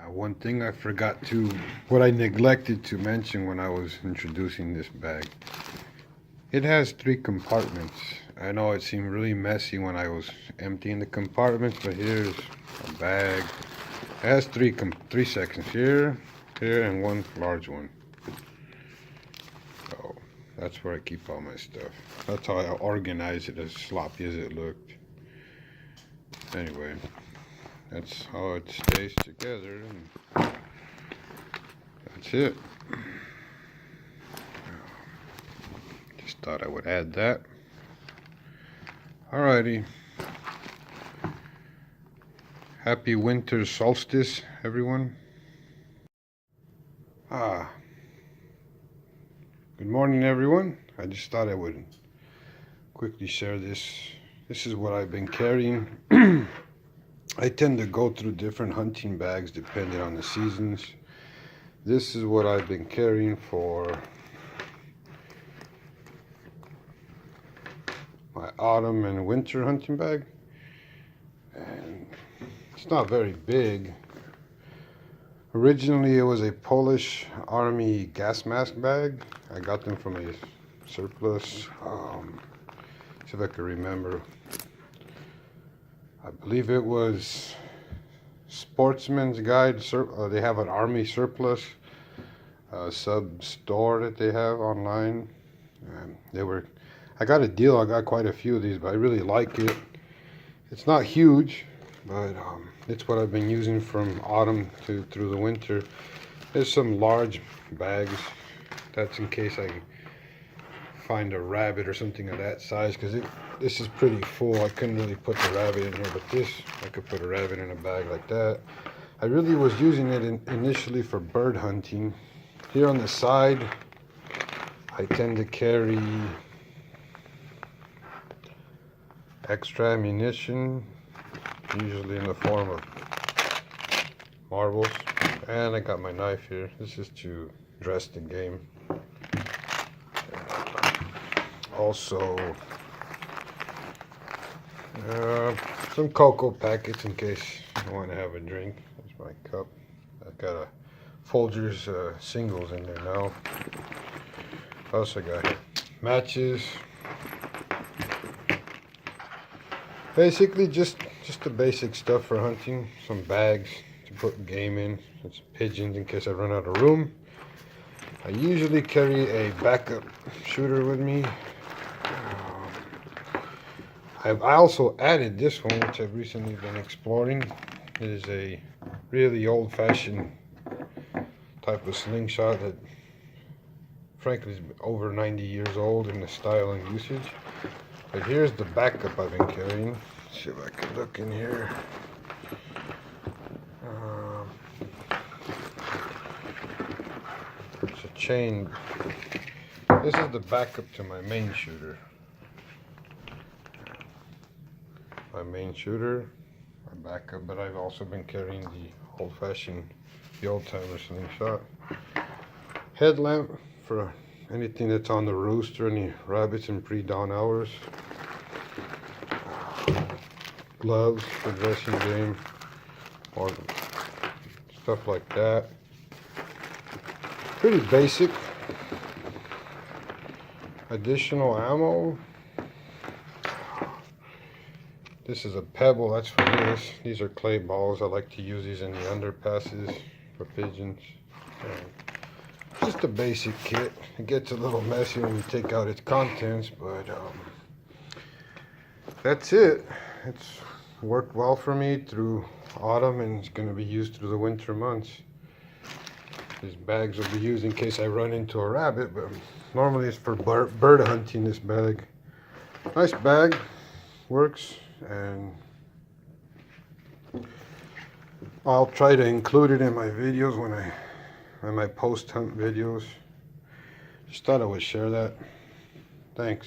One thing I forgot to, what I neglected to mention when I was introducing this bag, it has 3 compartments. I know it seemed really messy when I was emptying the compartments, but here's a bag. It has three sections, here, and one large one. So that's where I keep all my stuff. That's how I organize it, as sloppy as it looked. Anyway, that's how it stays together, and that's it. Just thought I would add that. Alrighty. Happy winter solstice, everyone. Good morning, everyone. I just thought I would quickly share this. This is what I've been carrying. I tend to go through different hunting bags depending on the seasons. This is what I've been carrying for my autumn and winter hunting bag. And it's not very big. Originally it was a Polish Army gas mask bag. I got them from a surplus. See if I can remember. I believe it was Sportsman's Guide. They have an Army surplus sub store that they have online. I got a deal. I got quite a few of these, but I really like it. It's not huge, but it's what I've been using from autumn through the winter. There's some large bags. That's in case I find a rabbit or something of that size, because this is pretty full. I couldn't really put the rabbit in here, but this, I could put a rabbit in a bag like that. I really was using it initially for bird hunting. Here on the side, I tend to carry extra ammunition, usually in the form of marbles. And I got my knife here. This is to dress the game. Also, some cocoa packets in case I want to have a drink. That's my cup. I've got a Folgers singles in there now. Also got matches. Basically just the basic stuff for hunting. Some bags to put game in. Some pigeons in case I run out of room. I usually carry a backup shooter with me. I also added this one, which I've recently been exploring. It is a really old-fashioned type of slingshot that frankly is over 90 years old in the style and usage. But here's the backup I've been carrying. Let's see if I can look in here. It's a chain. This is the backup to my main shooter. My main shooter, my backup, but I've also been carrying the old-fashioned, the old-timer slingshot. Headlamp for anything that's on the roost or any rabbits in pre-dawn hours. Gloves for dressing game or stuff like that. Pretty basic. Additional ammo. This is a pebble, that's for this. These are clay balls. I like to use these in the underpasses for pigeons. Just a basic kit. It gets a little messy when you take out its contents, but that's it. It's worked well for me through autumn, and it's going to be used through the winter months. These bags will be used in case I run into a rabbit, but normally it's for bird hunting, this bag. Nice bag, works, and I'll try to include it in my videos when my post hunt videos. Just thought I would share that. Thanks.